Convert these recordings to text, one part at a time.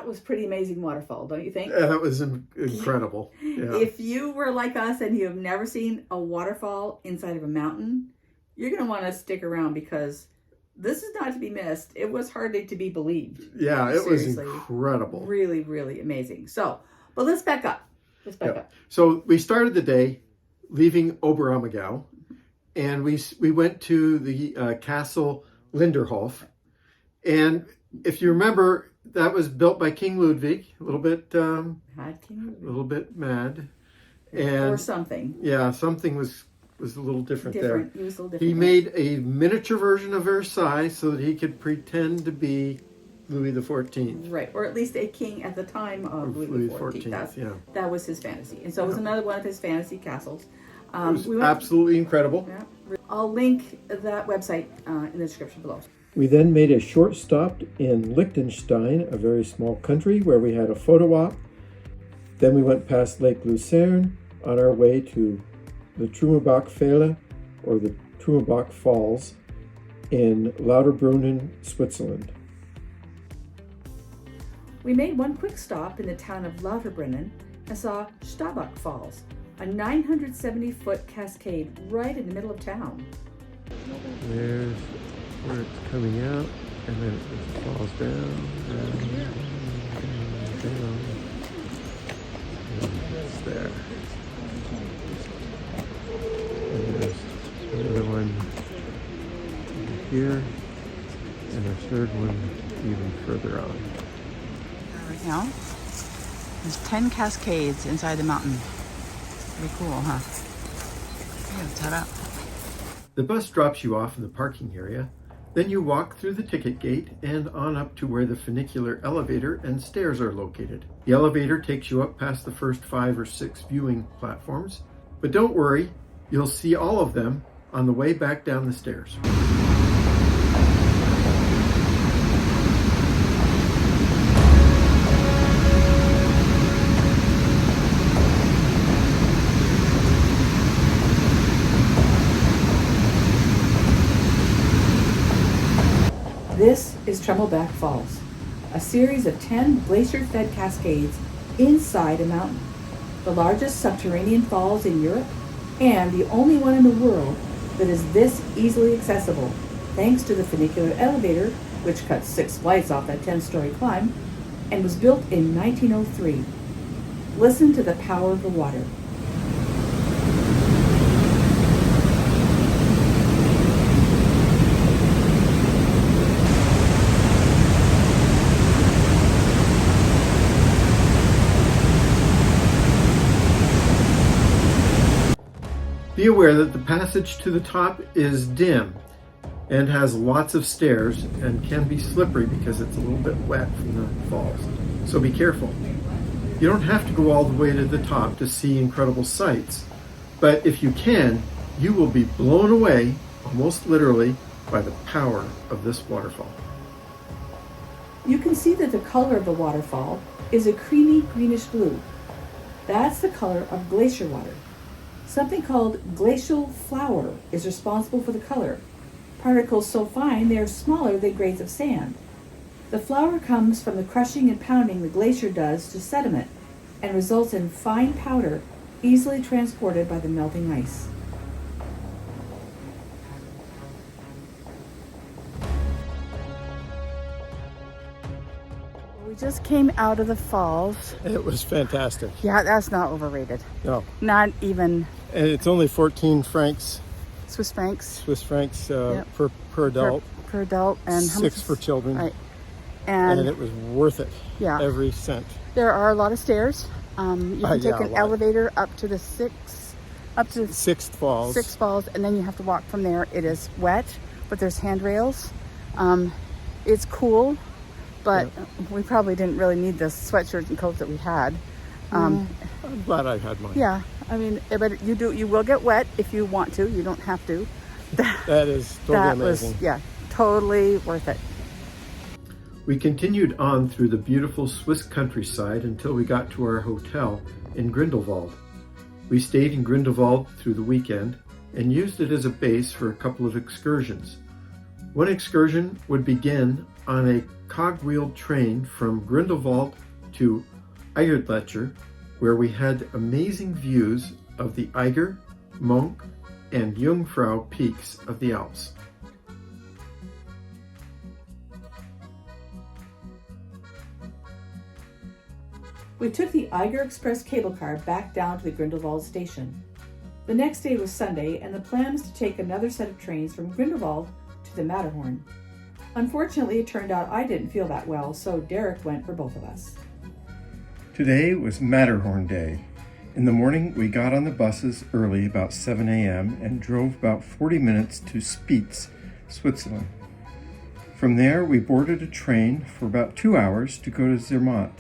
That was pretty amazing waterfall, don't you think? That was incredible. Yeah. If you were like us and you have never seen a waterfall inside of a mountain, you're going to want to stick around because this is not to be missed. It was hardly to be believed. Yeah, it Seriously. was incredible. Really, really amazing. So, but let's back up. Up. So we started the day leaving Oberammergau, and we went to the castle Linderhof. And if you remember, that was built by King Ludwig, a little bit mad. And, or something. Yeah, something was a little different there. He was a little different. He made a miniature version of Versailles so that he could pretend to be Louis XIV. Right, or at least a king at the time of Louis XIV. That was his fantasy. And so it was another one of his fantasy castles. It was absolutely incredible. Yeah. I'll link that website in the description below. We then made a short stop in Liechtenstein, a very small country, where we had a photo op. Then we went past Lake Lucerne on our way to the Trümmelbachfälle, or the Trümmelbach Falls, in Lauterbrunnen, Switzerland. We made one quick stop in the town of Lauterbrunnen and saw Stabach Falls, a 970-foot cascade right in the middle of town. There's where it's coming out, and then it just falls down, and it's there. And there's another one here, and a third one even further on. Right now, there's 10 cascades inside the mountain. Pretty cool, huh? Okay, let's head up. The bus drops you off in the parking area. Then you walk through the ticket gate and on up to where the funicular elevator and stairs are located. The elevator takes you up past the first 5 or 6 viewing platforms, but don't worry, you'll see all of them on the way back down the stairs. This is Trümmelbach Falls, a series of 10 glacier-fed cascades inside a mountain, the largest subterranean falls in Europe and the only one in the world that is this easily accessible thanks to the funicular elevator, which cuts 6 flights off that 10-story climb and was built in 1903. Listen to the power of the water. Be aware that the passage to the top is dim and has lots of stairs and can be slippery because it's a little bit wet from the falls. So be careful. You don't have to go all the way to the top to see incredible sights, but if you can, you will be blown away, almost literally, by the power of this waterfall. You can see that the color of the waterfall is a creamy greenish blue. That's the color of glacier water. Something called glacial flour is responsible for the color. Particles so fine they are smaller than grains of sand. The flour comes from the crushing and pounding the glacier does to sediment and results in fine powder easily transported by the melting ice. We just came out of the falls. It was fantastic. Yeah, that's not overrated. No. Not even. And it's only 14 francs. Swiss francs. Yep. per adult. Per adult. And 6 for children. Right. And it was worth it. Yeah. Every cent. There are a lot of stairs. You can take an elevator up to the 6th falls. 6 falls, and then you have to walk from there. It is wet, but there's handrails. It's cool, but we probably didn't really need the sweatshirt and coat that we had. I'm glad I had mine. Yeah, I mean, but you will get wet if you want to. You don't have to. That is totally amazing. Totally worth it. We continued on through the beautiful Swiss countryside until we got to our hotel in Grindelwald. We stayed in Grindelwald through the weekend and used it as a base for a couple of excursions. One excursion would begin on a cog-wheeled train from Grindelwald to Eiger, where we had amazing views of the Eiger, Monte, and Jungfrau peaks of the Alps. We took the Eiger Express cable car back down to the Grindelwald station. The next day was Sunday, and the plan was to take another set of trains from Grindelwald to the Matterhorn. Unfortunately, it turned out I didn't feel that well, so Derek went for both of us. Today was Matterhorn Day. In the morning, we got on the buses early, about 7 a.m., and drove about 40 minutes to Spitz, Switzerland. From there, we boarded a train for about 2 hours to go to Zermatt.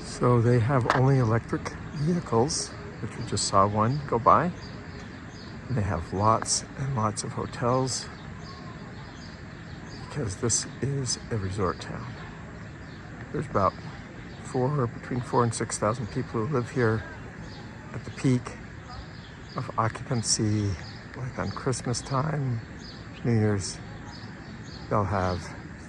So they have only electric vehicles, which we just saw one go by. And they have lots and lots of hotels because this is a resort town. There's about between 4,000 and 6,000 people who live here. At the peak of occupancy, like on Christmas time, New Year's, they'll have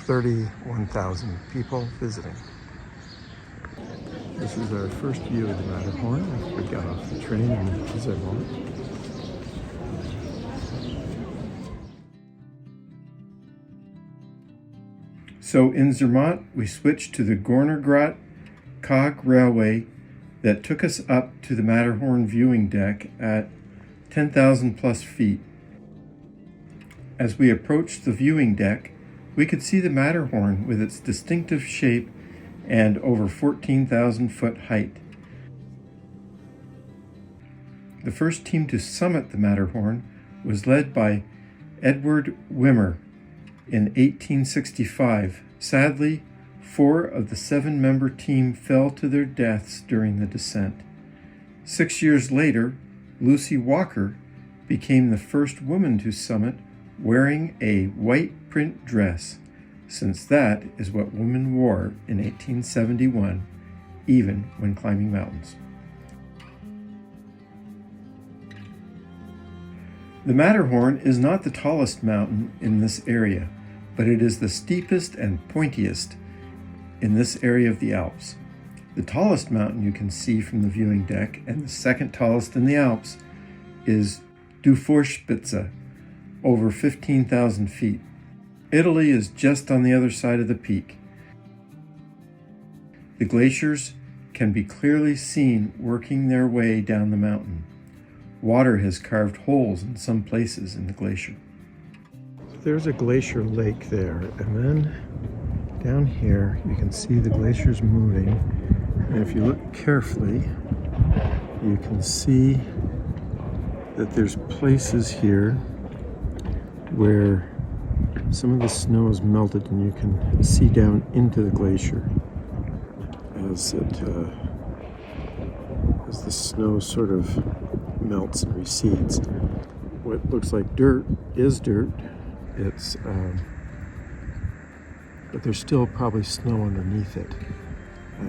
31,000 people visiting. This is our first view of the Matterhorn after we got off the train in Zermatt. So in Zermatt, we switched to the Gornergrat cog railway that took us up to the Matterhorn viewing deck at 10,000 plus feet. As we approached the viewing deck, we could see the Matterhorn with its distinctive shape and over 14,000 foot height. The first team to summit the Matterhorn was led by Edward Whymper in 1865. Sadly, 4 of the 7-member team fell to their deaths during the descent. 6 years later, Lucy Walker became the first woman to summit wearing a white print dress, since that is what women wore in 1871, even when climbing mountains. The Matterhorn is not the tallest mountain in this area, but it is the steepest and pointiest in this area of the Alps. The tallest mountain you can see from the viewing deck, and the second tallest in the Alps, is Dufourspitze, over 15,000 feet. Italy is just on the other side of the peak. The glaciers can be clearly seen working their way down the mountain. Water has carved holes in some places in the glacier. There's a glacier lake there, and then down here you can see the glaciers moving. And if you look carefully, you can see that there's places here where some of the snow is melted and you can see down into the glacier as the snow sort of melts and recedes. What looks like dirt is dirt. But there's still probably snow underneath it,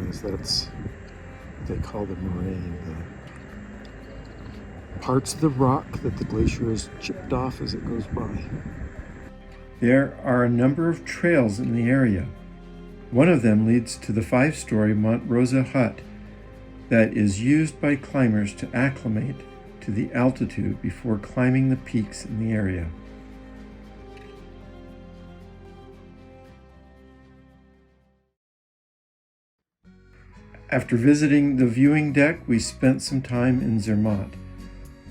as that's what they call the moraine. The parts of the rock that the glacier has chipped off as it goes by. There are a number of trails in the area. One of them leads to the 5-story Mont Rosa hut that is used by climbers to acclimate to the altitude before climbing the peaks in the area. After visiting the viewing deck, we spent some time in Zermatt.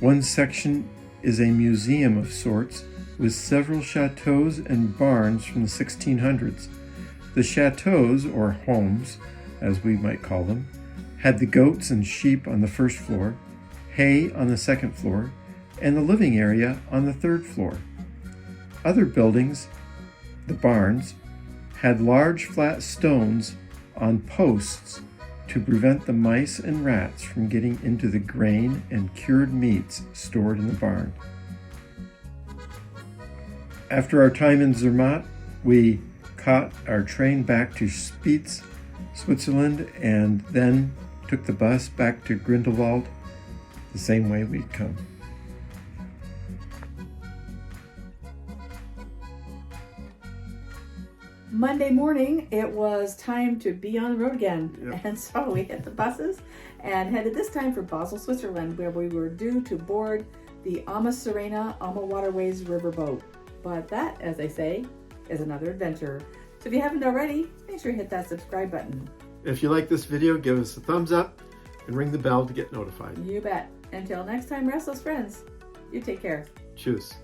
One section is a museum of sorts with several chateaus and barns from the 1600s. The chateaus, or homes, as we might call them, had the goats and sheep on the first floor, hay on the second floor, and the living area on the third floor. Other buildings, the barns, had large flat stones on posts to prevent the mice and rats from getting into the grain and cured meats stored in the barn. After our time in Zermatt, we caught our train back to Spitz, Switzerland, and then took the bus back to Grindelwald the same way we'd come. Monday morning, it was time to be on the road again. Yep. And so we hit the buses and headed this time for Basel, Switzerland, where we were due to board the Ama Serena Ama Waterways riverboat. But that, as they say, is another adventure. So if you haven't already, make sure you hit that subscribe button. If you like this video, give us a thumbs up and ring the bell to get notified. You bet. Until next time, Restless friends, you take care. Tschüss.